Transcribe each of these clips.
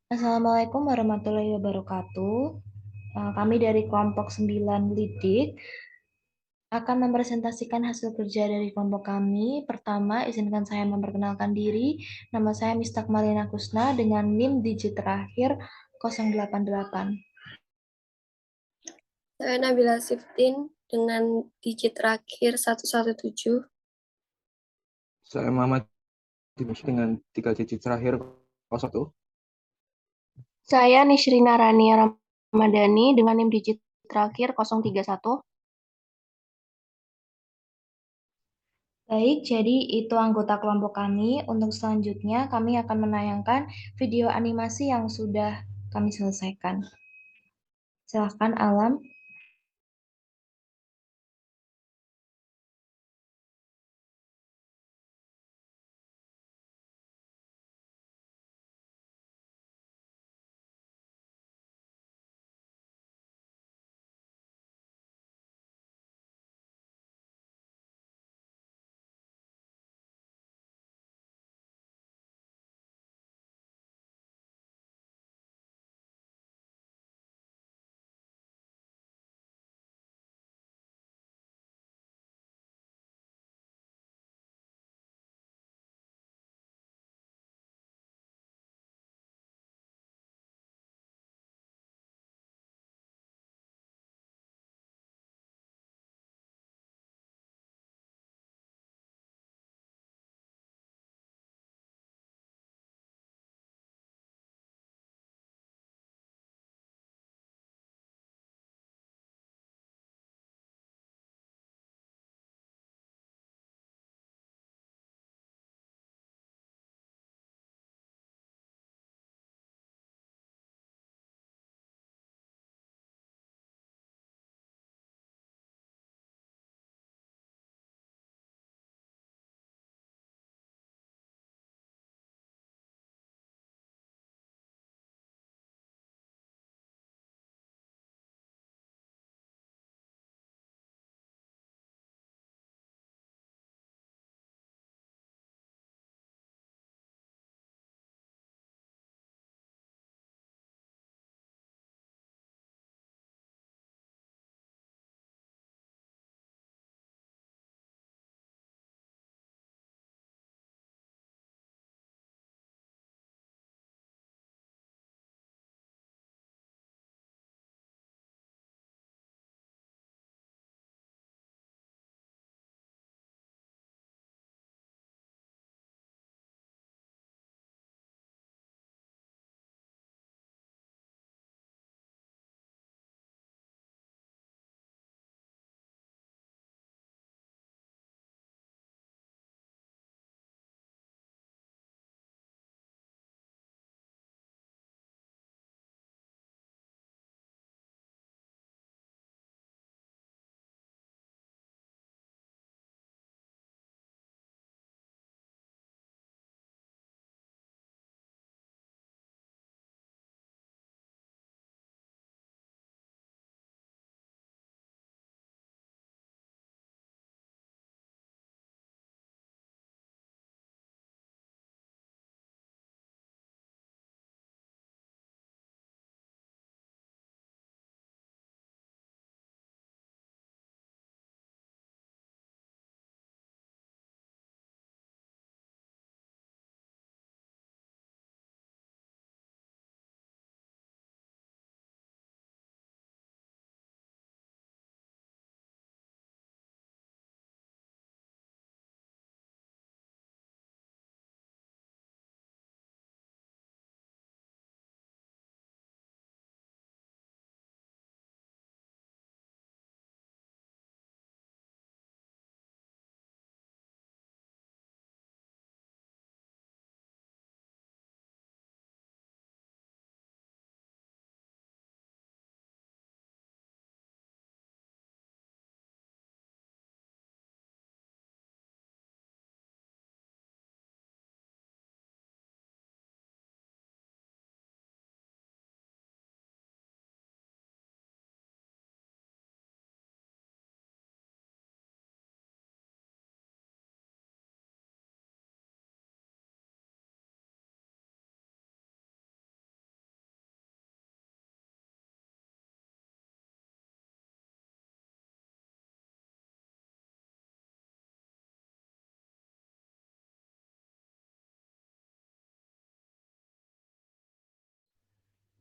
Assalamualaikum warahmatullahi wabarakatuh. Kami dari kelompok 9 Lidik akan mempresentasikan hasil kerja dari kelompok kami. Pertama, izinkan saya memperkenalkan diri. Nama saya Mistak Malina Kusna dengan NIM digit terakhir 088. Saya Nabila Siftin dengan digit terakhir 117. Saya Muhammad Dimas dengan 3 digit terakhir 01. Saya Nisrina Rania Ramadhani dengan NIM digit terakhir 031. Baik, jadi itu anggota kelompok kami. Untuk selanjutnya, kami akan menayangkan video animasi yang sudah kami selesaikan. Silahkan, Alam.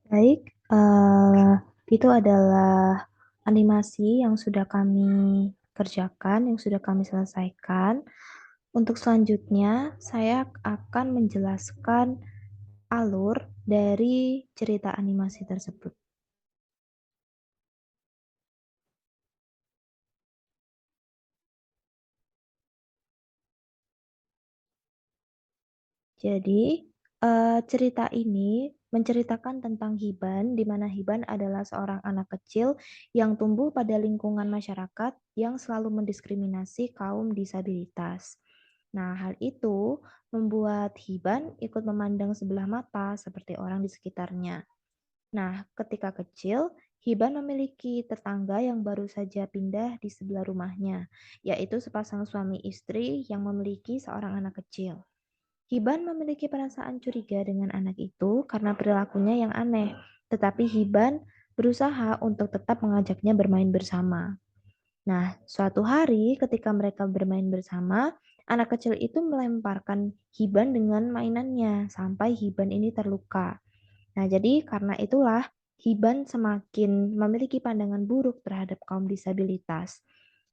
Baik, itu adalah animasi yang sudah kami kerjakan, yang sudah kami selesaikan. Untuk selanjutnya, saya akan menjelaskan alur dari cerita animasi tersebut. Jadi, cerita ini menceritakan tentang Hiban, di mana Hiban adalah seorang anak kecil yang tumbuh pada lingkungan masyarakat yang selalu mendiskriminasi kaum disabilitas. Nah, hal itu membuat Hiban ikut memandang sebelah mata seperti orang di sekitarnya. Nah, ketika kecil, Hiban memiliki tetangga yang baru saja pindah di sebelah rumahnya, yaitu sepasang suami istri yang memiliki seorang anak kecil. Hiban memiliki perasaan curiga dengan anak itu karena perilakunya yang aneh, tetapi Hiban berusaha untuk tetap mengajaknya bermain bersama. Nah, suatu hari ketika mereka bermain bersama, anak kecil itu melemparkan Hiban dengan mainannya sampai Hiban ini terluka. Nah, jadi karena itulah Hiban semakin memiliki pandangan buruk terhadap kaum disabilitas.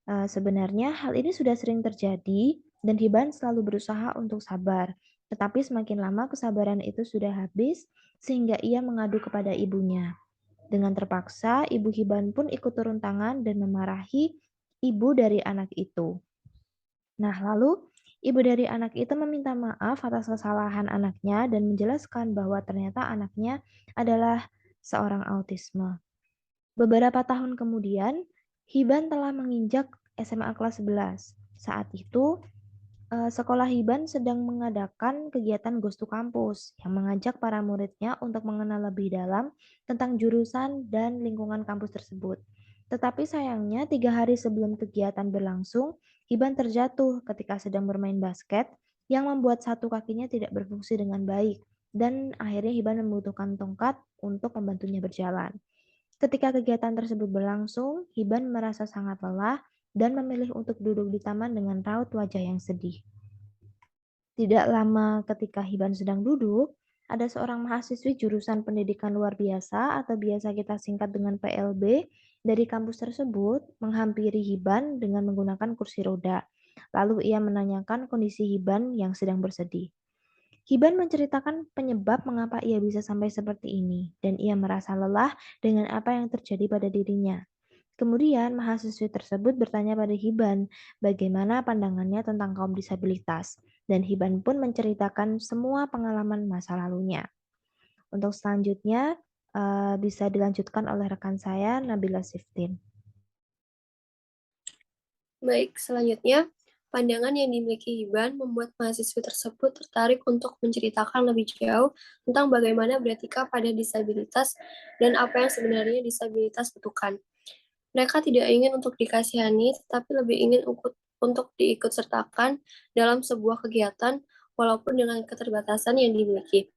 Sebenarnya hal ini sudah sering terjadi dan Hiban selalu berusaha untuk sabar. Tetapi semakin lama kesabaran itu sudah habis sehingga ia mengadu kepada ibunya. Dengan terpaksa, ibu Hiban pun ikut turun tangan dan memarahi ibu dari anak itu. Nah, lalu ibu dari anak itu meminta maaf atas kesalahan anaknya dan menjelaskan bahwa ternyata anaknya adalah seorang autisme. Beberapa tahun kemudian, Hiban telah menginjak SMA kelas 11. Saat itu, sekolah Hiban sedang mengadakan kegiatan Ghost to Campus yang mengajak para muridnya untuk mengenal lebih dalam tentang jurusan dan lingkungan kampus tersebut. Tetapi sayangnya 3 hari sebelum kegiatan berlangsung, Hiban terjatuh ketika sedang bermain basket yang membuat satu kakinya tidak berfungsi dengan baik dan akhirnya Hiban membutuhkan tongkat untuk membantunya berjalan. Ketika kegiatan tersebut berlangsung, Hiban merasa sangat lelah dan memilih untuk duduk di taman dengan raut wajah yang sedih. Tidak lama ketika Hiban sedang duduk, ada seorang mahasiswi jurusan pendidikan luar biasa atau biasa kita singkat dengan PLB dari kampus tersebut menghampiri Hiban dengan menggunakan kursi roda. Lalu ia menanyakan kondisi Hiban yang sedang bersedih. Hiban menceritakan penyebab mengapa ia bisa sampai seperti ini, dan ia merasa lelah dengan apa yang terjadi pada dirinya. Kemudian, mahasiswi tersebut bertanya pada Hiban bagaimana pandangannya tentang kaum disabilitas, dan Hiban pun menceritakan semua pengalaman masa lalunya. Untuk selanjutnya, bisa dilanjutkan oleh rekan saya, Nabila Siftin. Baik, selanjutnya, pandangan yang dimiliki Hiban membuat mahasiswa tersebut tertarik untuk menceritakan lebih jauh tentang bagaimana beretika pada disabilitas dan apa yang sebenarnya disabilitas butuhkan. Mereka tidak ingin untuk dikasihani, tetapi lebih ingin untuk diikut sertakan dalam sebuah kegiatan, walaupun dengan keterbatasan yang dimiliki.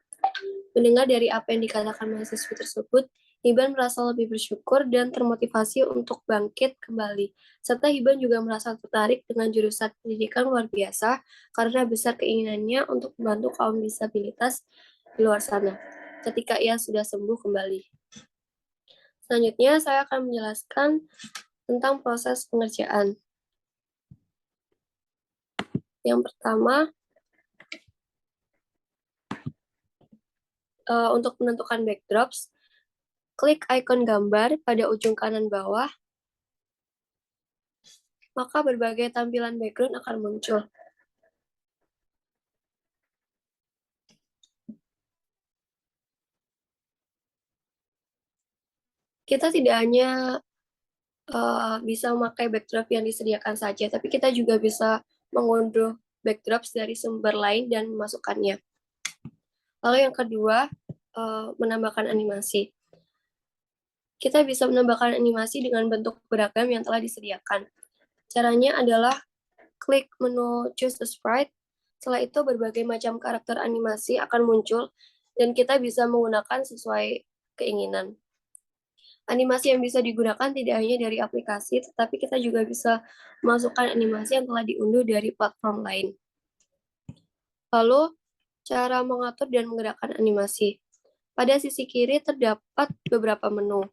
Mendengar dari apa yang dikatakan mahasiswa tersebut, Hiban merasa lebih bersyukur dan termotivasi untuk bangkit kembali. Serta Hiban juga merasa tertarik dengan jurusan pendidikan luar biasa karena besar keinginannya untuk membantu kaum disabilitas di luar sana ketika ia sudah sembuh kembali. Selanjutnya, saya akan menjelaskan tentang proses pengerjaan. Yang pertama, untuk menentukan backdrops, klik ikon gambar pada ujung kanan bawah, maka berbagai tampilan background akan muncul. Kita tidak hanya bisa memakai backdrop yang disediakan saja, tapi kita juga bisa mengunduh backdrops dari sumber lain dan memasukkannya. Lalu yang kedua, menambahkan animasi. Kita bisa menambahkan animasi dengan bentuk beragam yang telah disediakan. Caranya adalah klik menu Choose a Sprite. Setelah itu berbagai macam karakter animasi akan muncul dan kita bisa menggunakan sesuai keinginan. Animasi yang bisa digunakan tidak hanya dari aplikasi, tetapi kita juga bisa memasukkan animasi yang telah diunduh dari platform lain. Lalu, cara mengatur dan menggerakkan animasi. Pada sisi kiri terdapat beberapa menu.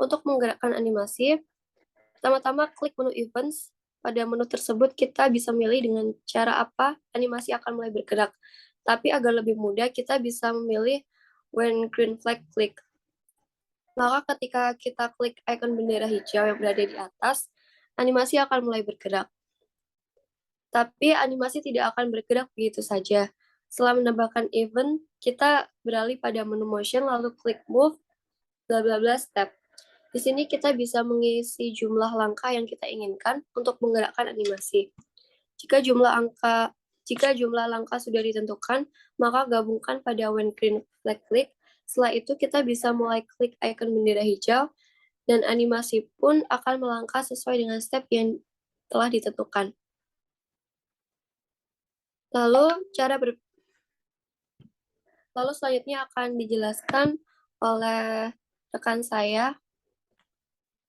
Untuk menggerakkan animasi, pertama-tama klik menu Events. Pada menu tersebut kita bisa memilih dengan cara apa animasi akan mulai bergerak. Tapi agar lebih mudah, kita bisa memilih when green flag click. Maka ketika kita klik icon bendera hijau yang berada di atas, animasi akan mulai bergerak. Tapi animasi tidak akan bergerak begitu saja. Setelah menambahkan event, kita beralih pada menu motion lalu klik move bla bla bla step. Di sini kita bisa mengisi jumlah langkah yang kita inginkan untuk menggerakkan animasi. Jika jumlah langkah sudah ditentukan, maka gabungkan pada when green flag click. Setelah itu kita bisa mulai klik icon bendera hijau dan animasi pun akan melangkah sesuai dengan step yang telah ditentukan. Lalu selanjutnya akan dijelaskan oleh rekan saya,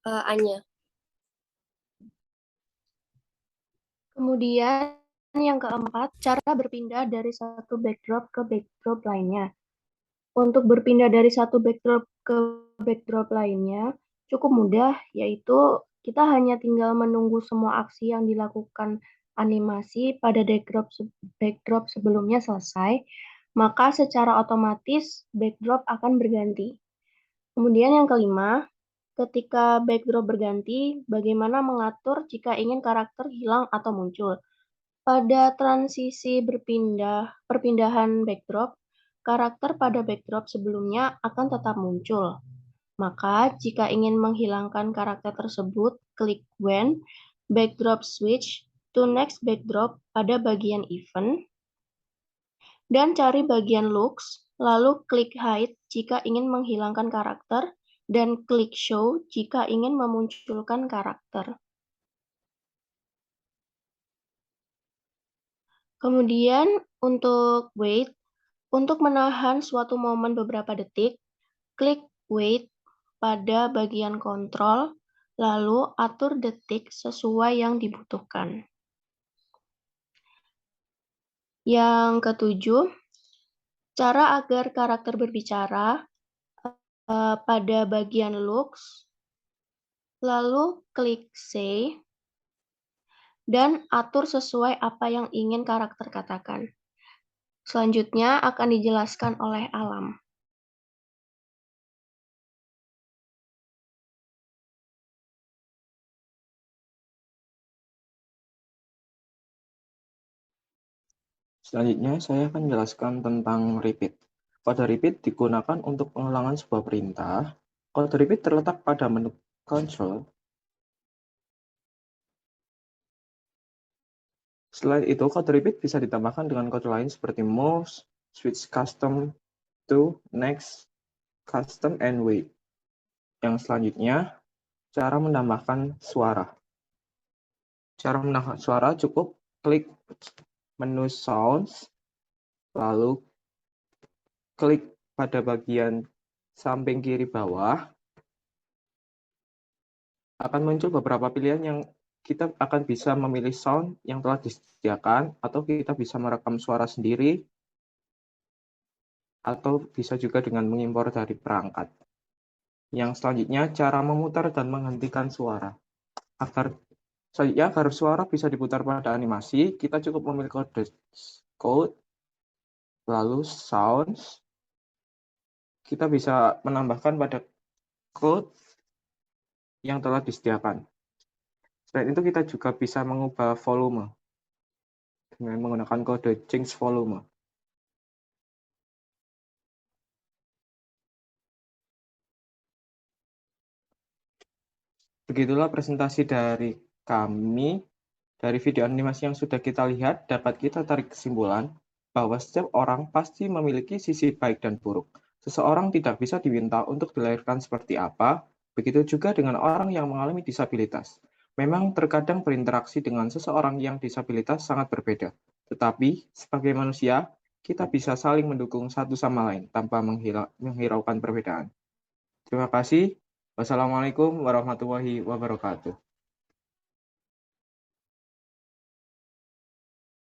Anya. Kemudian yang keempat, cara berpindah dari satu backdrop ke backdrop lainnya. Untuk berpindah dari satu backdrop ke backdrop lainnya cukup mudah, yaitu kita hanya tinggal menunggu semua aksi yang dilakukan animasi pada backdrop sebelumnya selesai, maka secara otomatis backdrop akan berganti. Kemudian yang kelima, ketika backdrop berganti, bagaimana mengatur jika ingin karakter hilang atau muncul. Pada transisi perpindahan backdrop, karakter pada backdrop sebelumnya akan tetap muncul. Maka, jika ingin menghilangkan karakter tersebut, klik when backdrop switch to next backdrop pada bagian event, dan cari bagian looks, lalu klik hide jika ingin menghilangkan karakter, dan klik show jika ingin memunculkan karakter. Kemudian untuk wait, untuk menahan suatu momen beberapa detik, klik wait pada bagian kontrol, lalu atur detik sesuai yang dibutuhkan. Yang ketujuh, cara agar karakter berbicara pada bagian looks, lalu klik say, dan atur sesuai apa yang ingin karakter katakan. Selanjutnya akan dijelaskan oleh Alam. Selanjutnya, saya akan menjelaskan tentang repeat. Kode repeat digunakan untuk pengulangan sebuah perintah. Kode repeat terletak pada menu control. Selain itu, kode repeat bisa ditambahkan dengan kode lain seperti moves, switch custom to, next, custom, and wait. Yang selanjutnya, cara menambahkan suara. Cara menambahkan suara cukup klik menu sounds, lalu klik pada bagian samping kiri bawah, akan muncul beberapa pilihan yang kita akan bisa memilih sound yang telah disediakan, atau kita bisa merekam suara sendiri, atau bisa juga dengan mengimpor dari perangkat. Yang selanjutnya, cara memutar dan menghentikan suara. Agar suara bisa diputar pada animasi, kita cukup memilih kode code, lalu sounds. Kita bisa menambahkan pada code yang telah disediakan. Selain itu, kita juga bisa mengubah volume dengan menggunakan kode change volume. Begitulah presentasi dari kami. Dari video animasi yang sudah kita lihat, dapat kita tarik kesimpulan bahwa setiap orang pasti memiliki sisi baik dan buruk. Seseorang tidak bisa diminta untuk dilahirkan seperti apa, begitu juga dengan orang yang mengalami disabilitas. Memang terkadang berinteraksi dengan seseorang yang disabilitas sangat berbeda, tetapi sebagai manusia, kita bisa saling mendukung satu sama lain tanpa menghiraukan perbedaan. Terima kasih. Wassalamualaikum warahmatullahi wabarakatuh.